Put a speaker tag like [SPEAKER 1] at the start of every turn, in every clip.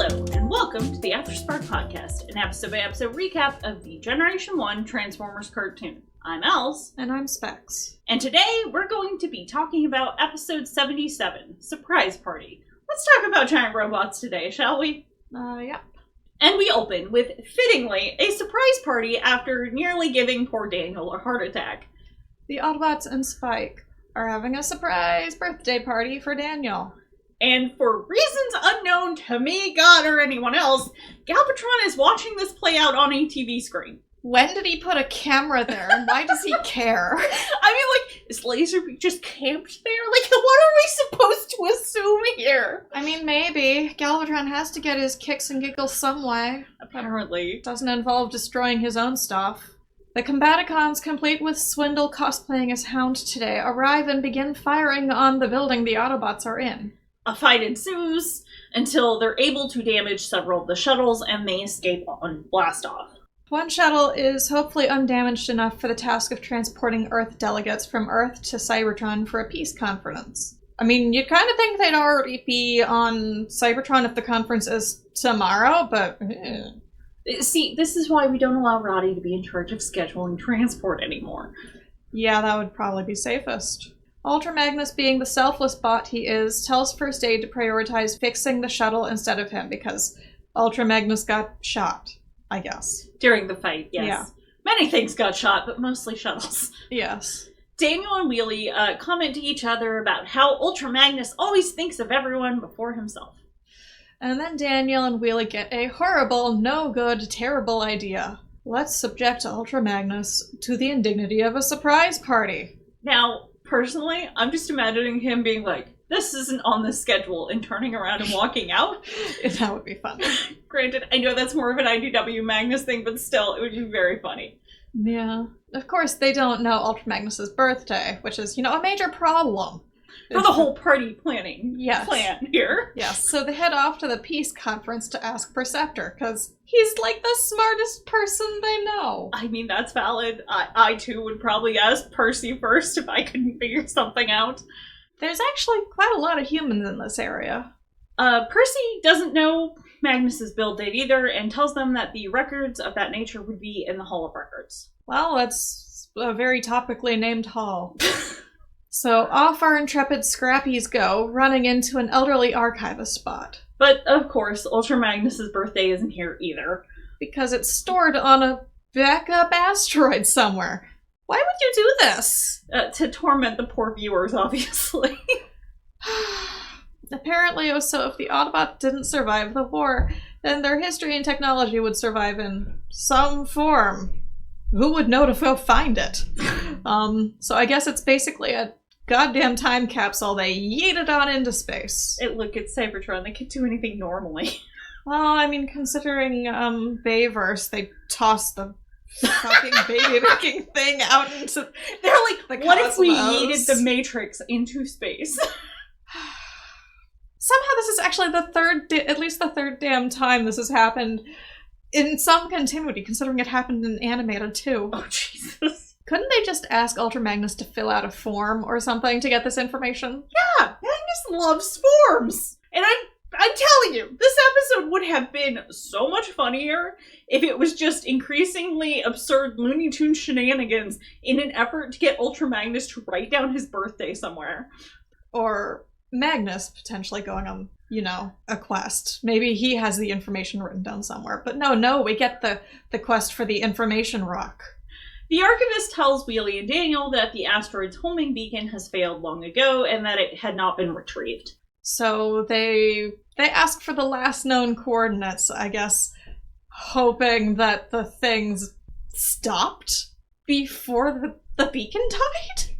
[SPEAKER 1] Hello, and welcome to the Afterspark podcast, an episode-by-episode recap of the Generation 1 Transformers cartoon. I'm Els.
[SPEAKER 2] And I'm Specs.
[SPEAKER 1] And today, we're going to be talking about episode 77, Surprise Party. Let's talk about giant robots today, shall we?
[SPEAKER 2] Yep.
[SPEAKER 1] And we open with, fittingly, a surprise party after nearly giving poor Daniel a heart attack.
[SPEAKER 2] The Autobots and Spike are having a surprise birthday party for Daniel.
[SPEAKER 1] And for reasons unknown to me, God, or anyone else, Galvatron is watching this play out on a TV screen.
[SPEAKER 2] When did he put a camera there, and why does he care?
[SPEAKER 1] I mean, is Laserbeak just camped there? Like, what are we supposed to assume here?
[SPEAKER 2] I mean, maybe. Galvatron has to get his kicks and giggles some way.
[SPEAKER 1] Apparently.
[SPEAKER 2] It doesn't involve destroying his own stuff. The Combaticons, complete with Swindle cosplaying as Hound today, arrive and begin firing on the building the Autobots are in.
[SPEAKER 1] A fight ensues until they're able to damage several of the shuttles and they escape on blast-off.
[SPEAKER 2] One shuttle is hopefully undamaged enough for the task of transporting Earth delegates from Earth to Cybertron for a peace conference. I mean, you'd kind of think they'd already be on Cybertron if the conference is tomorrow, but...
[SPEAKER 1] See, this is why we don't allow Roddy to be in charge of scheduling transport anymore.
[SPEAKER 2] Yeah, that would probably be safest. Ultra Magnus, being the selfless bot he is, tells First Aid to prioritize fixing the shuttle instead of him, because Ultra Magnus got shot, I guess.
[SPEAKER 1] During the fight, yes.
[SPEAKER 2] Yeah.
[SPEAKER 1] Many things got shot, but mostly shuttles.
[SPEAKER 2] Yes.
[SPEAKER 1] Daniel and Wheelie comment to each other about how Ultra Magnus always thinks of everyone before himself.
[SPEAKER 2] And then Daniel and Wheelie get a horrible, no-good, terrible idea. Let's subject Ultra Magnus to the indignity of a surprise party.
[SPEAKER 1] Now, personally, I'm just imagining him being like, this isn't on the schedule, and turning around and walking out.
[SPEAKER 2] That would be fun.
[SPEAKER 1] Granted, I know that's more of an IDW Magnus thing, but still, it would be very funny.
[SPEAKER 2] Yeah. Of course, they don't know Ultra Magnus's birthday, which is, a major problem.
[SPEAKER 1] For the whole party planning plan here.
[SPEAKER 2] Yes, so they head off to the peace conference to ask Perceptor, because he's like the smartest person they know.
[SPEAKER 1] I mean, that's valid. I too would probably ask Percy first if I couldn't figure something out.
[SPEAKER 2] There's actually quite a lot of humans in this area.
[SPEAKER 1] Percy doesn't know Magnus's build date either, and tells them that the records of that nature would be in the Hall of Records.
[SPEAKER 2] Well, that's a very topically named hall. So off our intrepid scrappies go, running into an elderly archivist spot.
[SPEAKER 1] But, of course, Ultra Magnus's birthday isn't here either.
[SPEAKER 2] Because it's stored on a backup asteroid somewhere. Why would you do this?
[SPEAKER 1] To torment the poor viewers, obviously.
[SPEAKER 2] Apparently it was so if the Autobots didn't survive the war, then their history and technology would survive in some form. Who would know to go find it? So I guess it's basically a goddamn time capsule they yeeted on into space.
[SPEAKER 1] Look, it's Cybertron. They can't do anything normally.
[SPEAKER 2] Well, I mean, considering Bayverse, they tossed the fucking baby-making thing out into...
[SPEAKER 1] They're like,
[SPEAKER 2] the
[SPEAKER 1] what
[SPEAKER 2] cosmos.
[SPEAKER 1] if we yeeted the Matrix into space?
[SPEAKER 2] Somehow this is actually at least the third damn time this has happened in some continuity, considering it happened in animated too.
[SPEAKER 1] Oh, Jesus.
[SPEAKER 2] Couldn't they just ask Ultra Magnus to fill out a form or something to get this information?
[SPEAKER 1] Yeah, Magnus loves forms. And I'm telling you, this episode would have been so much funnier if it was just increasingly absurd Looney Tunes shenanigans in an effort to get Ultra Magnus to write down his birthday somewhere.
[SPEAKER 2] Or Magnus potentially going on, a quest. Maybe he has the information written down somewhere. But no, we get the quest for the information rock.
[SPEAKER 1] The Archivist tells Wheelie and Daniel that the asteroid's homing beacon has failed long ago and that it had not been retrieved.
[SPEAKER 2] So they ask for the last known coordinates, I guess, hoping that the things stopped before the beacon died?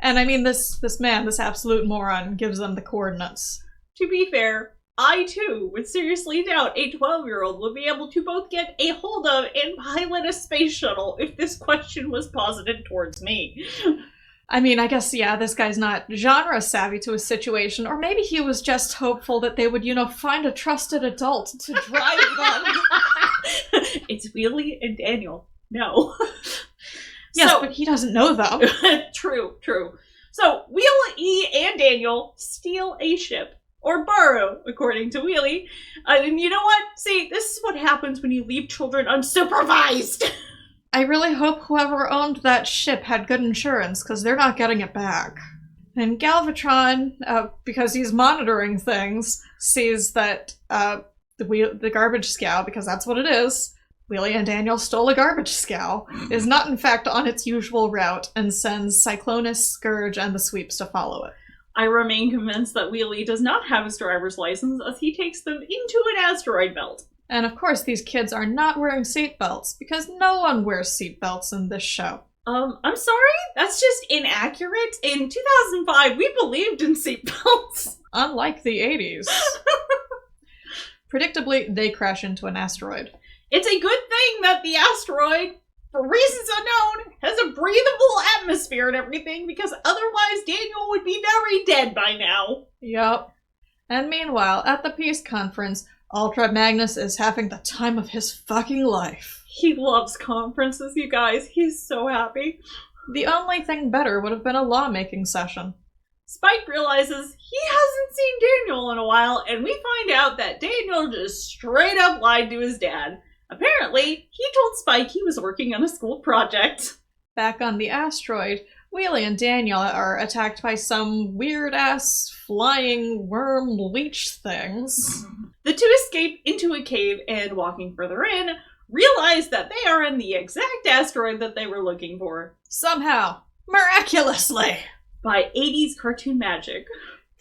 [SPEAKER 2] And I mean, this man, this absolute moron, gives them the coordinates.
[SPEAKER 1] To be fair, I too would seriously doubt a 12-year-old would be able to both get a hold of and pilot a space shuttle if this question was posited towards me.
[SPEAKER 2] I mean, I guess, yeah, this guy's not genre savvy to a situation, or maybe he was just hopeful that they would, find a trusted adult to drive them.
[SPEAKER 1] It's Wheelie and Daniel. No.
[SPEAKER 2] Yes, but he doesn't know them.
[SPEAKER 1] True. So, Wheelie and Daniel steal a ship or borrow, according to Wheelie. And you know what? See, this is what happens when you leave children unsupervised.
[SPEAKER 2] I really hope whoever owned that ship had good insurance, because they're not getting it back. And Galvatron, because he's monitoring things, sees that the garbage scow, because that's what it is, Wheelie and Daniel stole a garbage scow, is not in fact on its usual route, and sends Cyclonus, Scourge, and the Sweeps to follow it.
[SPEAKER 1] I remain convinced that Wheelie does not have his driver's license, as he takes them into an asteroid belt.
[SPEAKER 2] And of course, these kids are not wearing seatbelts, because no one wears seatbelts in this show.
[SPEAKER 1] I'm sorry? That's just inaccurate. In 2005, we believed in seatbelts.
[SPEAKER 2] Unlike the 80s. Predictably, they crash into an asteroid.
[SPEAKER 1] It's a good thing that the asteroid, for reasons unknown, has a breathable atmosphere and everything, because otherwise Daniel would be very dead by now.
[SPEAKER 2] Yup. And meanwhile, at the peace conference, Ultra Magnus is having the time of his fucking life.
[SPEAKER 1] He loves conferences, you guys. He's so happy.
[SPEAKER 2] The only thing better would have been a lawmaking session.
[SPEAKER 1] Spike realizes he hasn't seen Daniel in a while, and we find out that Daniel just straight up lied to his dad. Apparently, he told Spike he was working on a school project.
[SPEAKER 2] Back on the asteroid, Wheelie and Daniel are attacked by some weird-ass flying worm leech things.
[SPEAKER 1] The two escape into a cave and, walking further in, realize that they are in the exact asteroid that they were looking for.
[SPEAKER 2] Somehow, miraculously,
[SPEAKER 1] by 80s cartoon magic.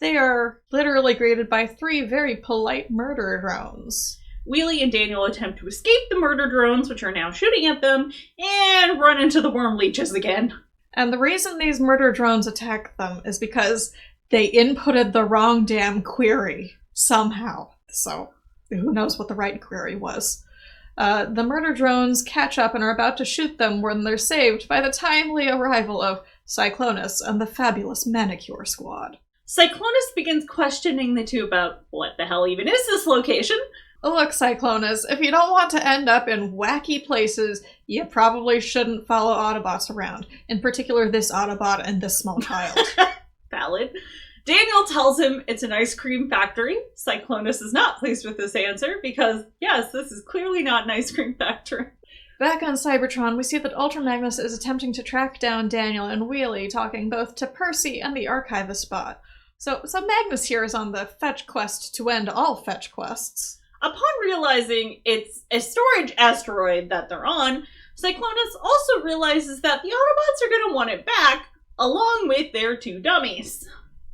[SPEAKER 2] They are literally greeted by 3 very polite murder drones.
[SPEAKER 1] Wheelie and Daniel attempt to escape the murder drones, which are now shooting at them, and run into the worm leeches again.
[SPEAKER 2] And the reason these murder drones attack them is because they inputted the wrong damn query. Somehow. So, who knows what the right query was. The murder drones catch up and are about to shoot them when they're saved by the timely arrival of Cyclonus and the fabulous Manicure Squad.
[SPEAKER 1] Cyclonus begins questioning the two about what the hell even is this location.
[SPEAKER 2] Look, Cyclonus, if you don't want to end up in wacky places, you probably shouldn't follow Autobots around. In particular, this Autobot and this small child.
[SPEAKER 1] Valid. Daniel tells him it's an ice cream factory. Cyclonus is not pleased with this answer because, yes, this is clearly not an ice cream factory.
[SPEAKER 2] Back on Cybertron, we see that Ultra Magnus is attempting to track down Daniel and Wheelie, talking both to Percy and the Archivist Bot. So Magnus here is on the fetch quest to end all fetch quests.
[SPEAKER 1] Upon realizing it's a storage asteroid that they're on, Cyclonus also realizes that the Autobots are going to want it back, along with their 2 dummies.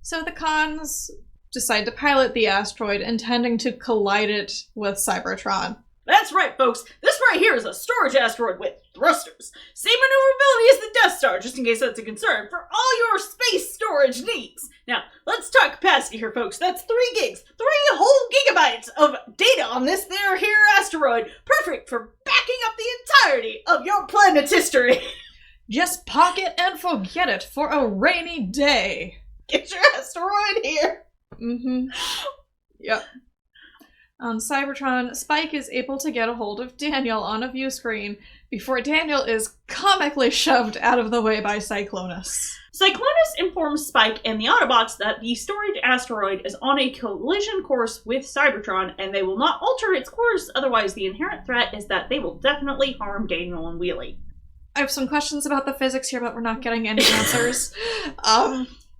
[SPEAKER 2] So the cons decide to pilot the asteroid, intending to collide it with Cybertron.
[SPEAKER 1] That's right, folks. This right here is a storage asteroid with thrusters. Same maneuverability as the Death Star, just in case that's a concern, for all your space storage needs. Now, let's talk capacity here, folks. That's 3 gigs. 3 whole gigabytes of data on this there here asteroid. Perfect for backing up the entirety of your planet's history.
[SPEAKER 2] Just pocket and forget it for a rainy day.
[SPEAKER 1] Get your asteroid here.
[SPEAKER 2] Mm-hmm. Yep. On Cybertron, Spike is able to get a hold of Daniel on a view screen before Daniel is comically shoved out of the way by Cyclonus.
[SPEAKER 1] Cyclonus informs Spike and the Autobots that the storage asteroid is on a collision course with Cybertron and they will not alter its course, otherwise the inherent threat is that they will definitely harm Daniel and Wheelie.
[SPEAKER 2] I have some questions about the physics here, but we're not getting any answers.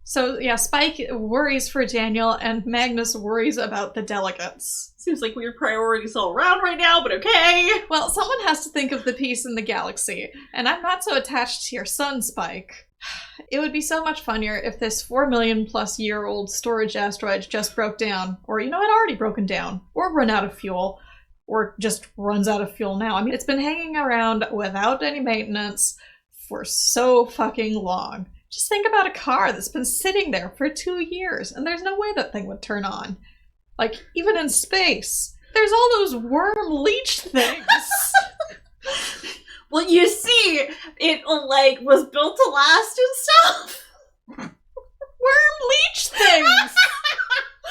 [SPEAKER 2] So yeah, Spike worries for Daniel, and Magnus worries about the delegates.
[SPEAKER 1] Seems like weird priorities all around right now, but okay.
[SPEAKER 2] Well, someone has to think of the peace in the galaxy, and I'm not so attached to your son, Spike. It would be so much funnier if this 4 million plus year old storage asteroid just broke down, or, had already broken down, or run out of fuel, or just runs out of fuel now. I mean, it's been hanging around without any maintenance for so fucking long. Just think about a car that's been sitting there for 2 years, and there's no way that thing would turn on. Like, even in space, there's all those worm leech things.
[SPEAKER 1] Well, you see, it, was built to last and stuff.
[SPEAKER 2] Worm leech things!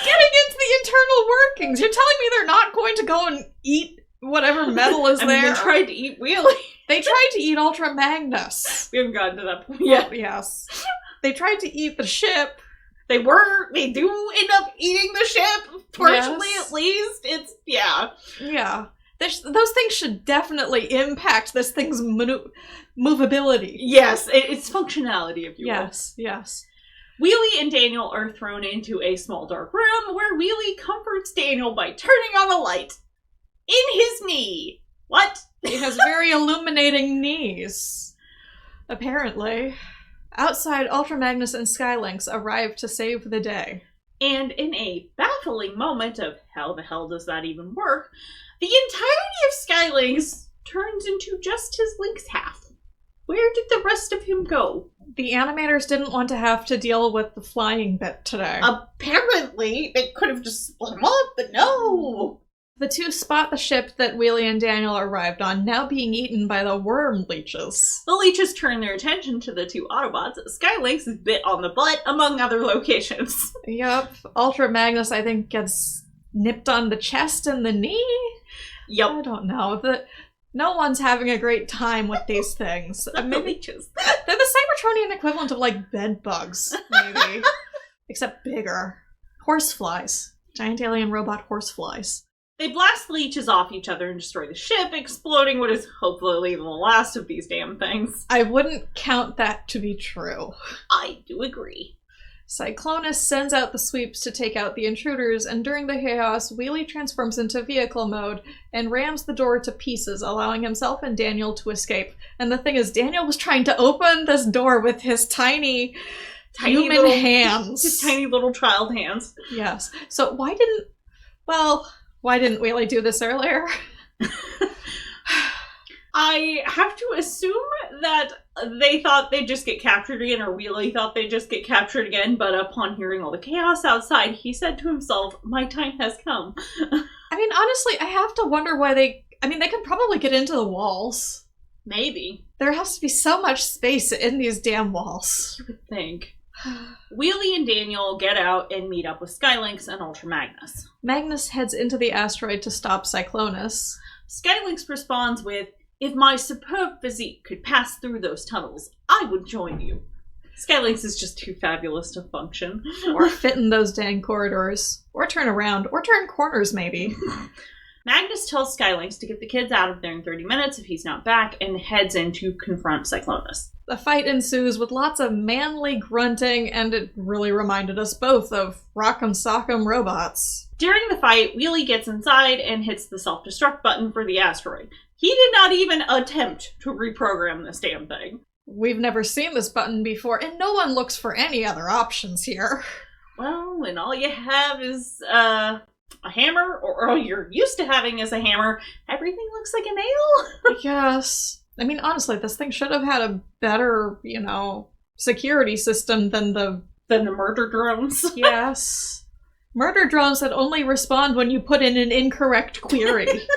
[SPEAKER 2] Getting into the internal workings. You're telling me they're not going to go and eat whatever metal is there?
[SPEAKER 1] They tried to eat Wheelie.
[SPEAKER 2] They tried to eat Ultra Magnus.
[SPEAKER 1] We haven't gotten to that point yet.
[SPEAKER 2] Well, yes. They tried to eat the ship.
[SPEAKER 1] They do end up eating the ship, partially at least.
[SPEAKER 2] Yeah. Those things should definitely impact this thing's movability.
[SPEAKER 1] Yes, its functionality, if you will.
[SPEAKER 2] Yes.
[SPEAKER 1] Wheelie and Daniel are thrown into a small dark room where Wheelie comforts Daniel by turning on a light in his knee. What?
[SPEAKER 2] He has very illuminating knees. Apparently. Outside, Ultra Magnus and Skylynx arrive to save the day.
[SPEAKER 1] And in a baffling moment of how the hell does that even work, the entirety of Skylynx turns into just his Lynx half. Where did the rest of him go?
[SPEAKER 2] The animators didn't want to have to deal with the flying bit today.
[SPEAKER 1] Apparently, they could have just split him up, but no!
[SPEAKER 2] The two spot the ship that Wheelie and Daniel arrived on, now being eaten by the worm leeches.
[SPEAKER 1] The leeches turn their attention to the two Autobots. Skylynx is bit on the butt, among other locations.
[SPEAKER 2] Yup. Ultra Magnus, I think, gets nipped on the chest and the knee?
[SPEAKER 1] Yup.
[SPEAKER 2] I don't know. No one's having a great time with these things.
[SPEAKER 1] The leeches.
[SPEAKER 2] They're the Cybertronian equivalent of, like, bed bugs, maybe. Except bigger. Horseflies. Giant alien robot horseflies.
[SPEAKER 1] They blast leeches off each other and destroy the ship, exploding what is hopefully the last of these damn things.
[SPEAKER 2] I wouldn't count that to be true.
[SPEAKER 1] I do agree.
[SPEAKER 2] Cyclonus sends out the sweeps to take out the intruders, and during the chaos, Wheelie transforms into vehicle mode and rams the door to pieces, allowing himself and Daniel to escape. And the thing is, Daniel was trying to open this door with his tiny human
[SPEAKER 1] little
[SPEAKER 2] hands.
[SPEAKER 1] His tiny little child hands.
[SPEAKER 2] Yes. So why didn't Wheelie do this earlier?
[SPEAKER 1] I have to assume that they thought they'd just get captured again, or Wheelie thought they'd just get captured again, but upon hearing all the chaos outside, he said to himself, my time has come.
[SPEAKER 2] I mean, honestly, I have to wonder why they could probably get into the walls.
[SPEAKER 1] Maybe.
[SPEAKER 2] There has to be so much space in these damn walls.
[SPEAKER 1] You would think. Wheelie and Daniel get out and meet up with Skylynx and Ultra Magnus.
[SPEAKER 2] Magnus heads into the asteroid to stop Cyclonus.
[SPEAKER 1] Skylynx responds with, if my superb physique could pass through those tunnels, I would join you. Skylynx is just too fabulous to function.
[SPEAKER 2] Or fit in those dang corridors. Or turn around. Or turn corners, maybe.
[SPEAKER 1] Magnus tells Skylynx to get the kids out of there in 30 minutes if he's not back, and heads in to confront Cyclonus.
[SPEAKER 2] The fight ensues with lots of manly grunting, and it really reminded us both of Rock'em Sock'em Robots.
[SPEAKER 1] During the fight, Wheelie gets inside and hits the self-destruct button for the asteroid. He did not even attempt to reprogram this damn thing.
[SPEAKER 2] We've never seen this button before, and no one looks for any other options here.
[SPEAKER 1] Well, when all you have is a hammer, or all you're used to having is a hammer, everything looks like a nail?
[SPEAKER 2] Yes. I mean, honestly, this thing should have had a better, security system than the
[SPEAKER 1] murder drones.
[SPEAKER 2] Yes. Murder drones that only respond when you put in an incorrect query.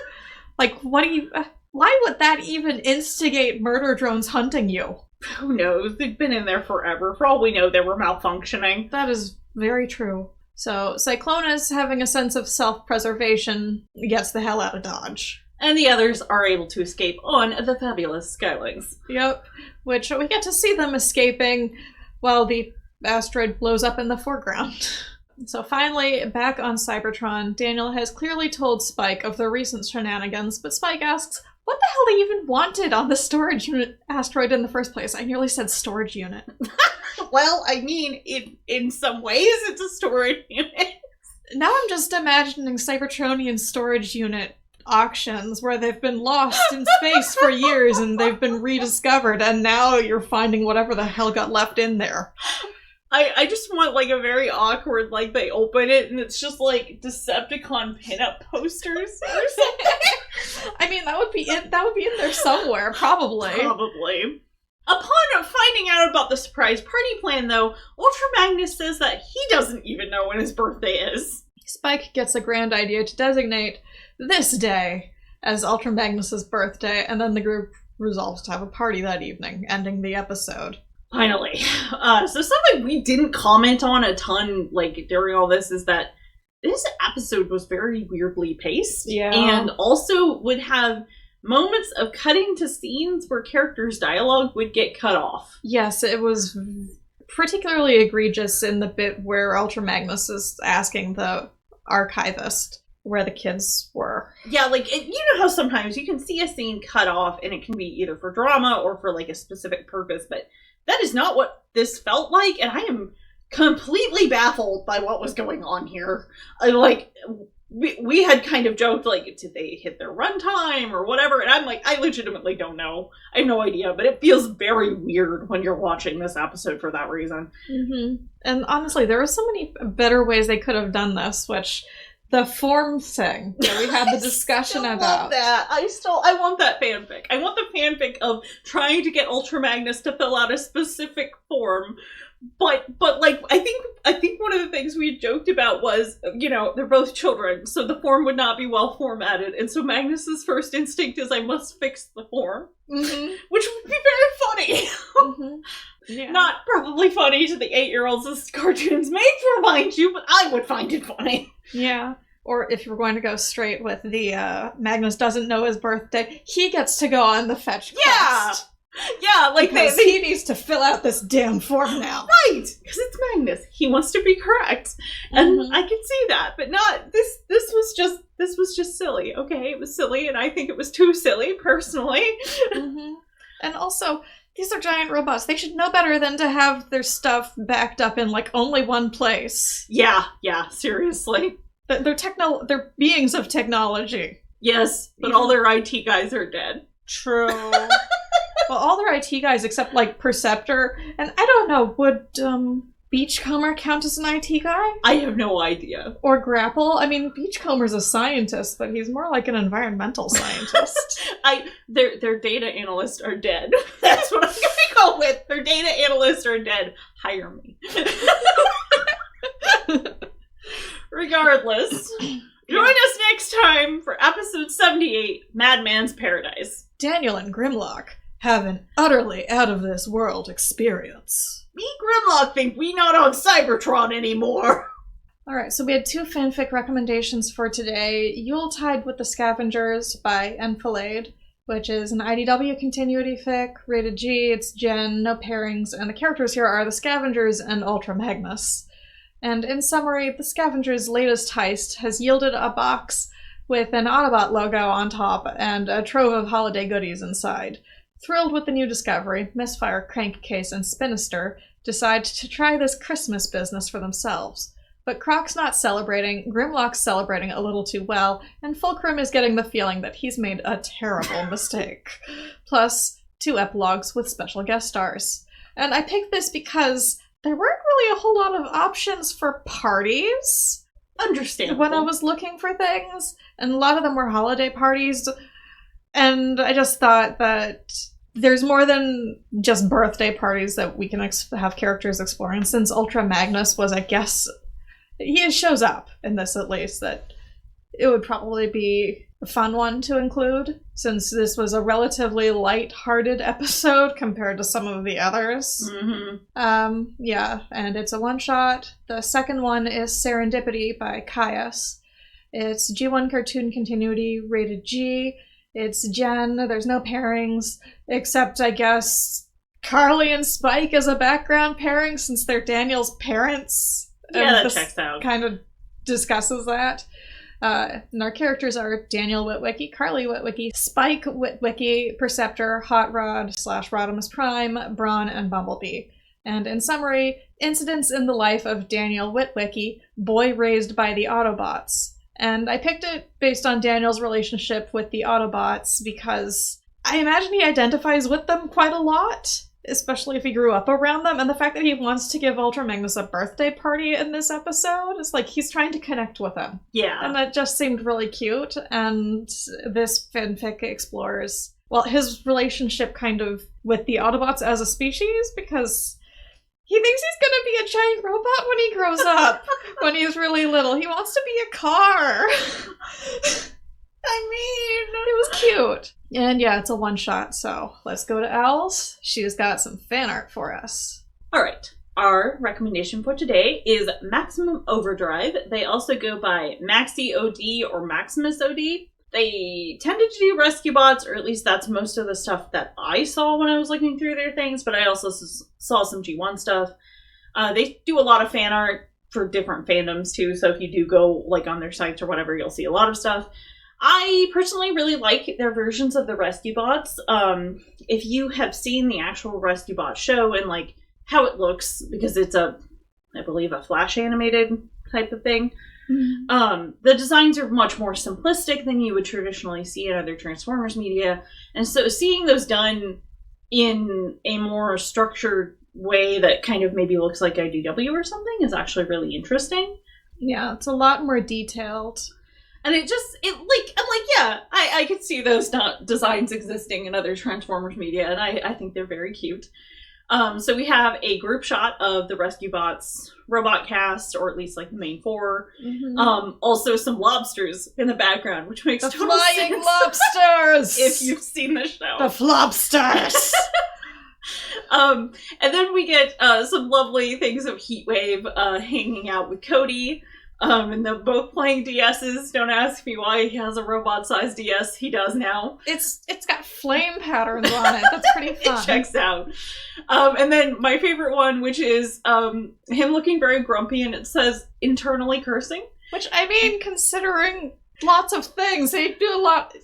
[SPEAKER 2] Like, why would that even instigate murder drones hunting you?
[SPEAKER 1] Who knows? They've been in there forever. For all we know, they were malfunctioning.
[SPEAKER 2] That is very true. So, Cyclonus, having a sense of self-preservation, gets the hell out of Dodge.
[SPEAKER 1] And the others are able to escape on the fabulous Skylynx.
[SPEAKER 2] Yep. Which we get to see them escaping while the asteroid blows up in the foreground. So finally, back on Cybertron, Daniel has clearly told Spike of the recent shenanigans, but Spike asks what the hell they even wanted on the storage unit asteroid in the first place. I nearly said storage unit.
[SPEAKER 1] Well, I mean, in some ways it's a storage unit.
[SPEAKER 2] Now I'm just imagining Cybertronian storage unit auctions where they've been lost in space for years and they've been rediscovered, and now you're finding whatever the hell got left in there.
[SPEAKER 1] I just want, like, a very awkward, like, they open it and it's just, like, Decepticon pinup posters or something.
[SPEAKER 2] I mean, that would be in there somewhere, probably.
[SPEAKER 1] Probably. Upon finding out about the surprise party plan, though, Ultra Magnus says that he doesn't even know when his birthday is.
[SPEAKER 2] Spike gets a grand idea to designate this day as Ultra Magnus's birthday, and then the group resolves to have a party that evening, ending the episode.
[SPEAKER 1] Finally. So something we didn't comment on a ton, like, during all this is that this episode was very weirdly paced.
[SPEAKER 2] Yeah.
[SPEAKER 1] And also would have moments of cutting to scenes where characters' dialogue would get cut off.
[SPEAKER 2] Yes, it was particularly egregious in the bit where Ultra Magnus is asking the archivist where the kids were.
[SPEAKER 1] Yeah, like, you know how sometimes you can see a scene cut off and it can be either for drama or for, like, a specific purpose, but that is not what this felt like, and I am completely baffled by what was going on here. We had kind of joked, like, did they hit their runtime or whatever? And I'm like, I legitimately don't know. I have no idea, but it feels very weird when you're watching this episode for that reason.
[SPEAKER 2] Mm-hmm. And honestly, there were so many better ways they could have done this, which the form thing that we had the discussion
[SPEAKER 1] I
[SPEAKER 2] about.
[SPEAKER 1] love that. I want that fanfic. I want the fanfic of trying to get Ultra Magnus to fill out a specific form. But like, I think one of the things we had joked about was, you know, they're both children, so the form would not be well formatted, and so Magnus's first instinct is, I must fix the form,
[SPEAKER 2] Mm-hmm.
[SPEAKER 1] which would be very funny.
[SPEAKER 2] Mm-hmm. Yeah.
[SPEAKER 1] Not probably funny to the 8-year-olds this cartoon's made for, mind you, but I would find it funny.
[SPEAKER 2] Yeah. Or if you're going to go straight with the Magnus doesn't know his birthday, he gets to go on the fetch quest.
[SPEAKER 1] Yeah, like
[SPEAKER 2] because he needs to fill out this damn form now.
[SPEAKER 1] Right, because it's Magnus. He wants to be correct, and I can see that. But not this. This was just silly. Okay, it was silly, and I think it was too silly personally.
[SPEAKER 2] Mm-hmm. And also, these are giant robots. They should know better than to have their stuff backed up in like only one place.
[SPEAKER 1] Yeah, seriously.
[SPEAKER 2] They're beings of technology.
[SPEAKER 1] Yes, but all their IT guys are dead.
[SPEAKER 2] True. Well, all their IT guys except, like, Perceptor, and I don't know, would, Beachcomber count as an IT guy?
[SPEAKER 1] I have no idea.
[SPEAKER 2] Or Grapple? I mean, Beachcomber's a scientist, but he's more like an environmental scientist.
[SPEAKER 1] Their data analysts are dead. That's what I'm gonna go with. Their data analysts are dead. Hire me. Regardless, join us next time for episode 78, Madman's Paradise.
[SPEAKER 2] Daniel and Grimlock have an utterly out-of-this-world experience.
[SPEAKER 1] Me and Grimlock think we not on Cybertron anymore.
[SPEAKER 2] Alright, so we had 2 fanfic recommendations for today. Yuletide with the Scavengers by Enfilade, which is an IDW continuity fic, rated G, it's Gen, no pairings, and the characters here are the Scavengers and Ultra Magnus. And in summary, the Scavengers' latest heist has yielded a box with an Autobot logo on top and a trove of holiday goodies inside. Thrilled with the new discovery, Misfire, Crankcase, and Spinister decide to try this Christmas business for themselves. But Croc's not celebrating, Grimlock's celebrating a little too well, and Fulcrum is getting the feeling that he's made a terrible mistake. Plus, 2 epilogues with special guest stars. And I picked this because there weren't really a whole lot of options for parties.
[SPEAKER 1] Understandable.
[SPEAKER 2] When I was looking for things, and a lot of them were holiday parties, and I just thought that there's more than just birthday parties that we can have characters explore. And since Ultra Magnus was, I guess, he shows up in this at least, that it would probably be a fun one to include, since this was a relatively light-hearted episode compared to some of the others.
[SPEAKER 1] Mm-hmm.
[SPEAKER 2] Yeah, and it's a one-shot. The second one is Serendipity by Caius. It's G1 cartoon continuity, rated G. It's Gen, there's no pairings, except, I guess, Carly and Spike as a background pairing, since they're Daniel's parents.
[SPEAKER 1] Yeah, that checks out.
[SPEAKER 2] Kind of discusses that. And our characters are Daniel Witwicky, Carly Witwicky, Spike Witwicky, Perceptor, Hot Rod / Rodimus Prime, Brawn, and Bumblebee. And in summary, incidents in the life of Daniel Witwicky, boy raised by the Autobots. And I picked it based on Daniel's relationship with the Autobots because I imagine he identifies with them quite a lot, especially if he grew up around them. And the fact that he wants to give Ultra Magnus a birthday party in this episode is like he's trying to connect with him.
[SPEAKER 1] Yeah.
[SPEAKER 2] And that just seemed really cute. And this fanfic explores, well, his relationship kind of with the Autobots as a species, because he thinks he's gonna be a giant robot when he grows up, when he's really little. He wants to be a car. I mean, it was cute. And yeah, it's a one-shot, so let's go to Owls. She's got some fan art for us.
[SPEAKER 1] Alright, our recommendation for today is Maximum Overdrive. They also go by Maxi OD or Maximus OD. They tended to do rescue bots, or at least that's most of the stuff that I saw when I was looking through their things, but I also saw some G1 stuff. They do a lot of fan art for different fandoms too, so if you do go like on their sites or whatever, you'll see a lot of stuff. I personally really like their versions of the Rescue Bots. If you have seen the actual Rescue Bot show and like how it looks, because it's I believe a flash animated type of thing, the designs are much more simplistic than you would traditionally see in other Transformers media. And so seeing those done in a more structured way that kind of maybe looks like IDW or something is actually really interesting.
[SPEAKER 2] Yeah, it's a lot more detailed.
[SPEAKER 1] And I'm like, yeah, I could see those designs existing in other Transformers media, and I think they're very cute. So we have a group shot of the Rescue Bots robot cast, or at least like the main four. Also some lobsters in the background, which makes total sense. The flying
[SPEAKER 2] lobsters!
[SPEAKER 1] If you've seen the show.
[SPEAKER 2] The flobsters!
[SPEAKER 1] And then we get some lovely things of Heatwave hanging out with Cody. And they're both playing DSs. Don't ask me why he has a robot-sized DS. He does now.
[SPEAKER 2] It's got flame patterns on it. That's pretty fun.
[SPEAKER 1] It checks out. And then my favorite one, which is him looking very grumpy, and it says internally cursing.
[SPEAKER 2] Which, I mean, considering lots of things, they do a lot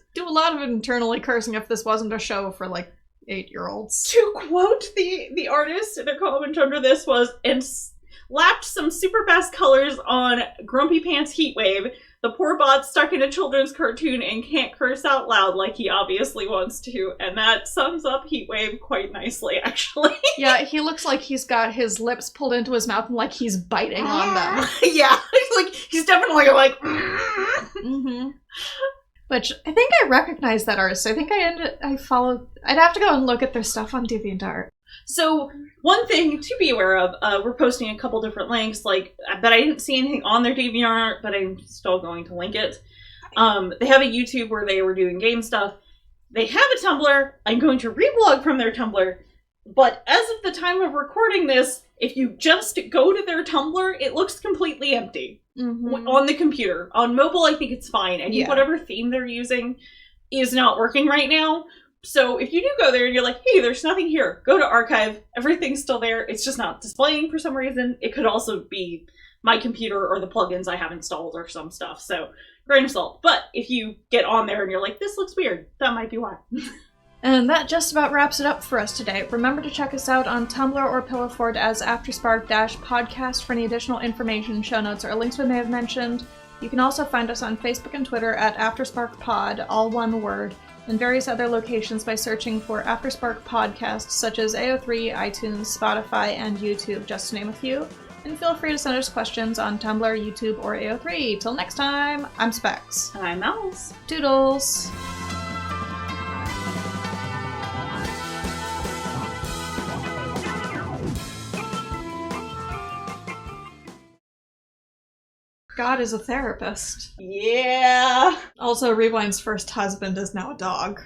[SPEAKER 2] of internally cursing if this wasn't a show for like 8-year-olds.
[SPEAKER 1] To quote the artist, their comment under this was, and lapped some super fast colors on Grumpy Pants Heatwave. The poor bot's stuck in a children's cartoon and can't curse out loud like he obviously wants to. And that sums up Heatwave quite nicely, actually.
[SPEAKER 2] Yeah, he looks like he's got his lips pulled into his mouth and like he's biting on them.
[SPEAKER 1] Yeah, like he's definitely like...
[SPEAKER 2] Which, I think I recognize that artist. I think I'd have to go and look at their stuff on DeviantArt.
[SPEAKER 1] So, one thing to be aware of, we're posting a couple different links, but I didn't see anything on their DeviantArt, but I'm still going to link it. They have a YouTube where they were doing game stuff. They have a Tumblr. I'm going to reblog from their Tumblr, but as of the time of recording this, if you just go to their Tumblr, it looks completely empty on the computer. On mobile, I think it's fine. I think whatever theme they're using is not working right now. So if you do go there and you're like, hey, there's nothing here, go to archive. Everything's still there. It's just not displaying for some reason. It could also be my computer or the plugins I have installed or some stuff. So grain of salt. But if you get on there and you're like, this looks weird, that might be why.
[SPEAKER 2] And that just about wraps it up for us today. Remember to check us out on Tumblr or Pillowfort as Afterspark-podcast for any additional information, show notes, or links we may have mentioned. You can also find us on Facebook and Twitter at AftersparkPod, all one word, and various other locations by searching for Afterspark podcasts such as AO3, iTunes, Spotify, and YouTube, just to name a few. And feel free to send us questions on Tumblr, YouTube, or AO3. Till next time, I'm Specs.
[SPEAKER 1] And I'm Owls.
[SPEAKER 2] Toodles! God is a therapist.
[SPEAKER 1] Yeah!
[SPEAKER 2] Also, Rewind's first husband is now a dog.